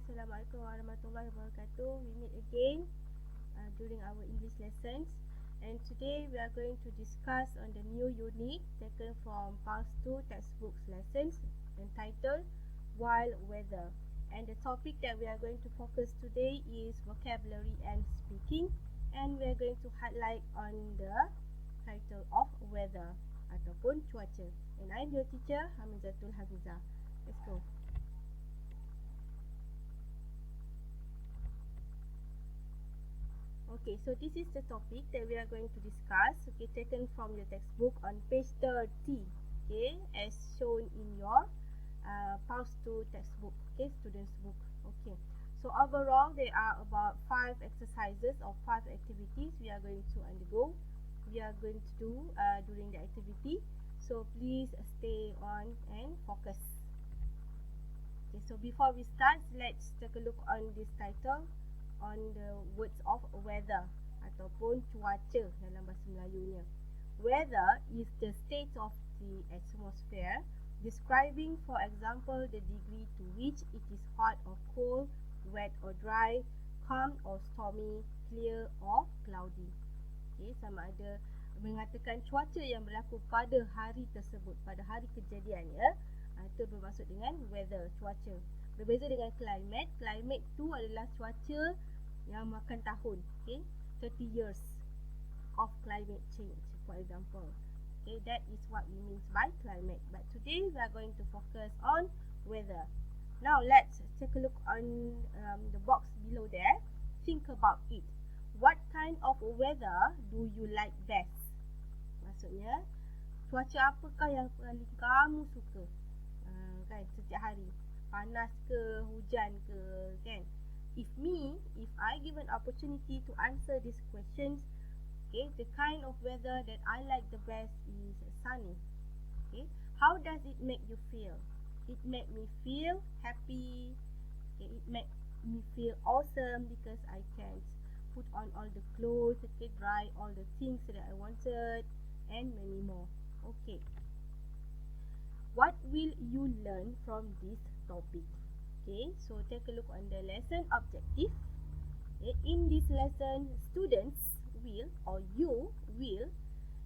Assalamualaikum warahmatullahi wabarakatuh. We meet again during our English lessons, and today we are going to discuss on the new unit taken from Past 2 textbooks lessons entitled Wild Weather. And the topic that we are going to focus today is vocabulary and speaking, and we are going to highlight on the title of weather ataupun cuaca. And I'm your teacher, Hamizatul Hafizah. Let's go. Okay, so this is the topic that we are going to discuss, okay, taken from your textbook on page 30, okay, as shown in your Past 2 textbook, okay, student's book, okay. So overall, there are about 5 exercises or 5 activities we are going to undergo, we are going to do during the activity. So please stay on and focus. Okay, so before we start, let's take a look on this title, on the words of weather ataupun cuaca dalam bahasa Melayunya. Weather is the state of the atmosphere describing, for example, the degree to which it is hot or cold, wet or dry, calm or stormy, clear or cloudy. Okay, sama ada mengatakan cuaca yang berlaku pada hari tersebut, pada hari kejadian, ya. Itu bermaksud dengan weather, cuaca. Berbeza dengan climate. Climate tu adalah cuaca yang makan tahun, okay, 30 years of climate change, for example. Okay, that is what we mean by climate. But today we are going to focus on weather. Now let's take a look on the box below there. Think about it. What kind of weather do you like best? Maksudnya, cuaca apakah yang paling kamu suka? Kan, setiap hari. Panas ke, hujan ke, kan? If I given opportunity to answer these questions, okay, the kind of weather that I like the best is sunny. Okay, how does it make you feel? It make me feel happy. Okay, it make me feel awesome because I can put on all the clothes, okay, dry all the things that I wanted, and many more. Okay, what will you learn from this topic? Okay, so take a look on the lesson objective. Okay, in this lesson, students will, or you will,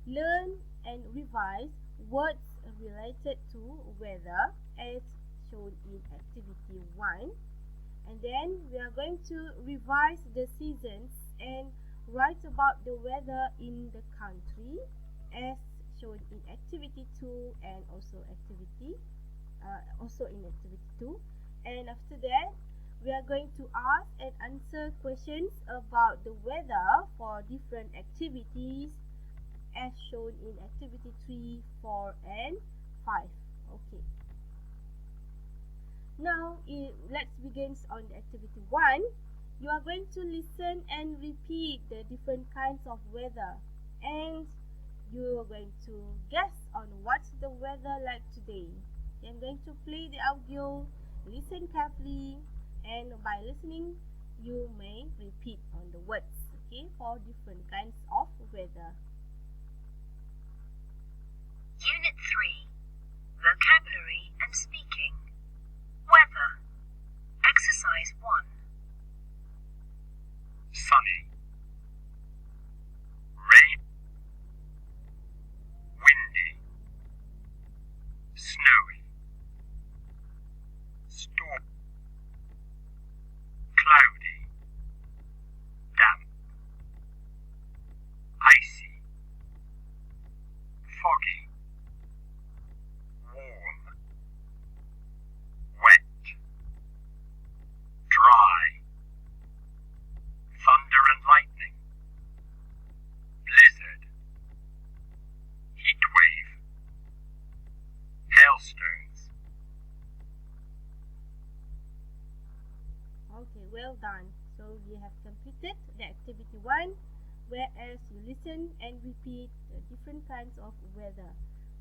learn and revise words related to weather as shown in activity 1. And then we are going to revise the seasons and write about the weather in the country as shown in activity 2 and also in activity 2. And after that, we are going to ask and answer questions about the weather for different activities as shown in activity 3, 4, and 5. Okay. Now, let's begin on the activity 1. You are going to listen and repeat the different kinds of weather. And you are going to guess on what's the weather like today. I'm going to play the audio. Listen carefully, and by listening, you may repeat on the words, okay, for different kinds of weather. Unit 3, Vocabulary and Speaking. Weather. Exercise 1. Sunny, rain, windy, snowy, storm, cloudy, damp, icy, foggy, warm, wet, dry, thunder and lightning, blizzard, heat wave, hailstones. Okay, well done. So you have completed the activity 1, whereas you listen and repeat the different kinds of weather.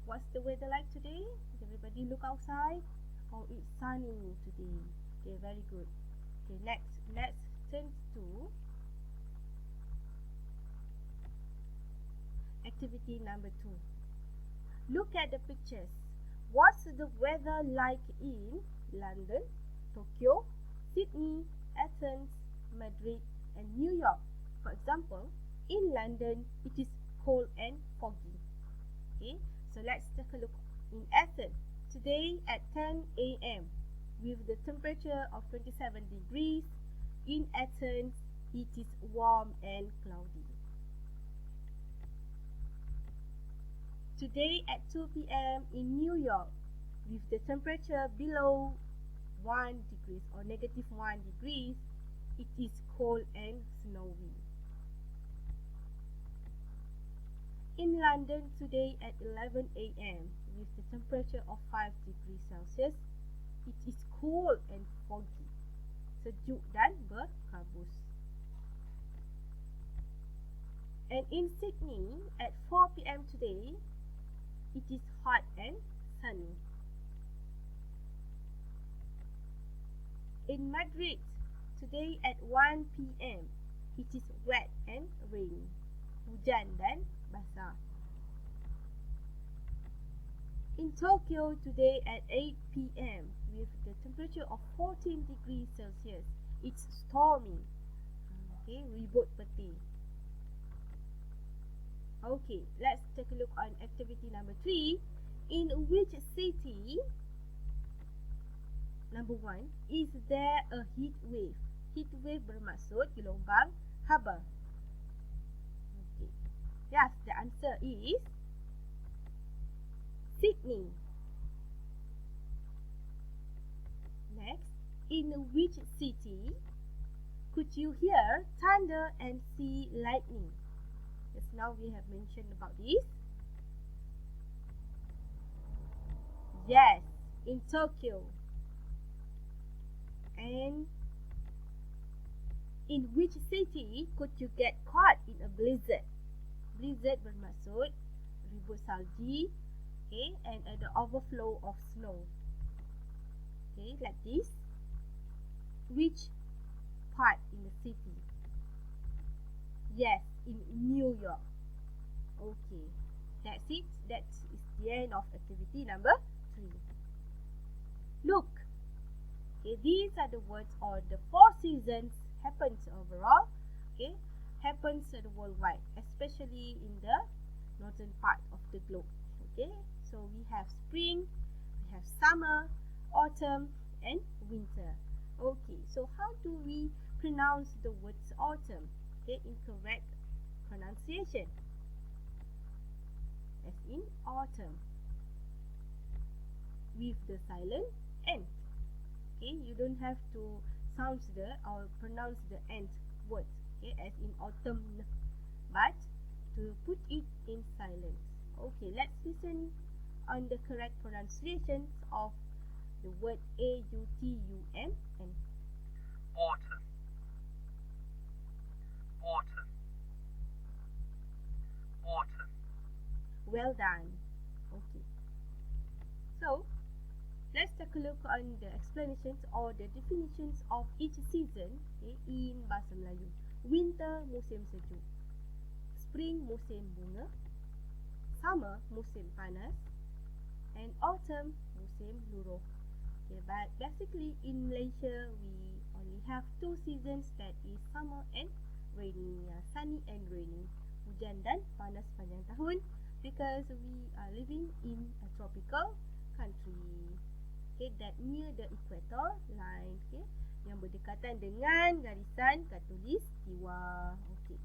What's the weather like today? Everybody look outside. Oh, it's sunny today. Okay, very good. Okay, next, let's turn to activity number 2. Look at the pictures. What's the weather like in London, Tokyo, Sydney, Madrid, and New York. For example, in London, it is cold and foggy. Okay, so let's take a look in Athens. Today at 10 a.m. with the temperature of 27 degrees, in Athens, it is warm and cloudy. Today at 2 p.m. in New York, with the temperature below 1 degrees or negative 1 degrees, it is cold and snowy. In London today at 11 a.m. with the temperature of 5 degrees Celsius, it is cold and foggy, sejuk dan berkabus. And in Sydney at 4 p.m. today, it is hot and sunny. In Madrid today at 1 p.m. it is wet and rainy, hujan dan basah. In Tokyo today at 8 p.m. with the temperature of 14 degrees Celsius, it's stormy. Okay, ribut peti. Okay, let's take a look on activity number 3. In which city, number 1, is there a heat wave? Heat wave bermaksud gelombang haba. Okay. Yes, the answer is Sydney. Next, in which city could you hear thunder and see lightning? Just now we have mentioned about this. Yes, in Tokyo. And in which city could you get caught in a blizzard? Blizzard bermaksud ribut salji, okay, and the overflow of snow. Okay, like this. Which part in the city? Yes, in New York. Okay, that's it. That is the end of activity number 3. Look, okay, these are the words or the 4 seasons happens overall. Okay, happens worldwide, especially in the northern part of the globe. Okay, so we have spring, we have summer, autumn, and winter. Okay, so how do we pronounce the words autumn? Okay, in correct pronunciation, as in autumn, with the silent N. Okay, you don't have to sound the or pronounce the end word. Okay, as in autumn, but to put it in silence. Okay, let's listen on the correct pronunciations of the word autumn and Autumn. Autumn. Autumn. well done. Okay, so let's take a look on the explanations or the definitions of each season, okay, in Bahasa Melayu. Winter, musim sejuk. Spring, musim bunga. Summer, musim panas. And autumn, musim luruh. Okay, but basically in Malaysia, we only have 2 seasons, that is summer and rainy, sunny and rainy. Hujan dan panas panjang tahun, because we are living in a tropical country. Okay, that near the equator line, okay, yang berdekatan dengan garisan khatulistiwa. Okay.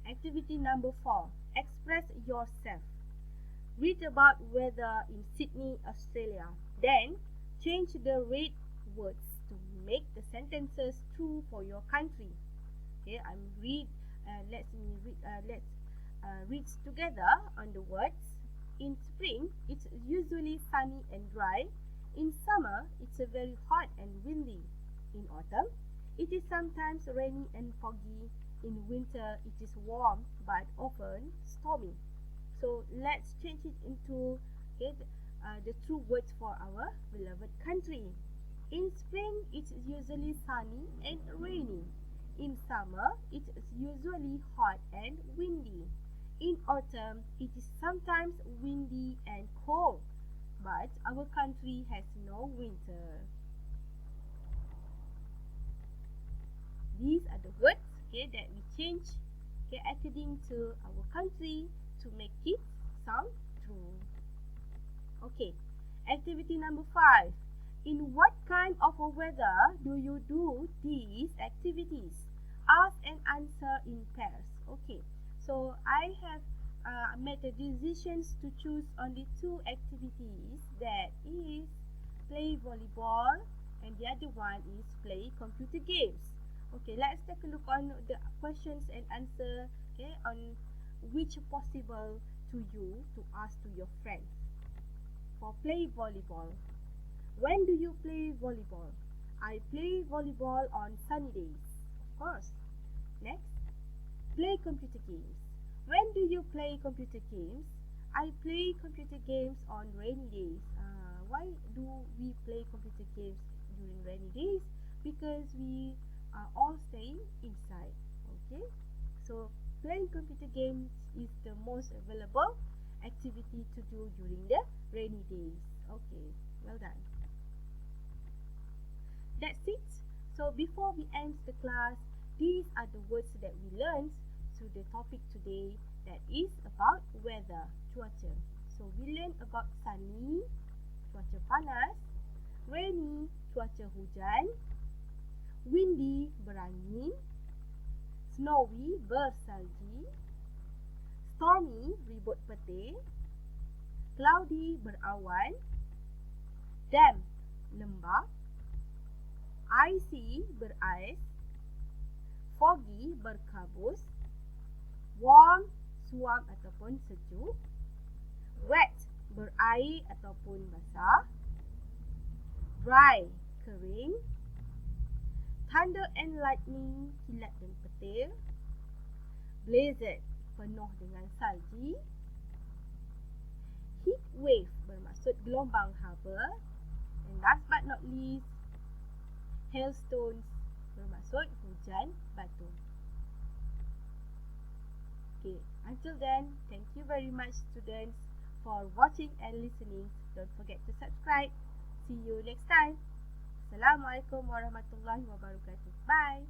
Activity number 4. Express yourself. Read about weather in Sydney, Australia. Then, change the read words to make the sentences true for your country. Okay, let's read together on the words. In spring, it's usually sunny and dry. In summer, it's very hot and windy. In autumn, it is sometimes rainy and foggy. In winter, it is warm but often stormy. So let's change it into the true words for our beloved country. In spring, it's usually sunny and rainy. In summer, it is usually hot and windy. In autumn, it is sometimes windy and cold, but our country has no winter. These are the words, okay, that we change, okay, according to our country to make it sound true. Okay, activity number 5. In what kind of a weather do you do these activities? Ask and answer in pairs. Okay, so I have made the decisions to choose only 2 activities, that is play volleyball and the other one is play computer games. Okay, let's take a look on the questions and answer, okay, on which possible to you to ask to your friends. For play volleyball, when do you play volleyball? I play volleyball on sunny days, of course. Next, play computer games. When do you play computer games? I play computer games on rainy days. Why do we play computer games during rainy days? Because we are all staying inside. Okay, so playing computer games is the most available activity to do during the rainy days. Okay, well done. That's it. So before we end the class, these are the words that we learned to the topic today, that is about weather, cuaca. So we learned about sunny, cuaca panas, rainy, cuaca hujan, windy, berangin, snowy, bersalji, stormy, ribut petir, cloudy, berawan, damp, lembab, icy, berais, foggy, berkabus, warm, suam ataupun sejuk, wet, berair ataupun basah, dry, kering, thunder and lightning, kilat dan petir, blizzard, penuh dengan salji, heat wave bermaksud gelombang haba, and last but not least, hailstones bermaksud hujan batu. Okay, until then, thank you very much students for watching and listening. Don't forget to subscribe. See you next time. Assalamualaikum warahmatullahi wabarakatuh. Bye.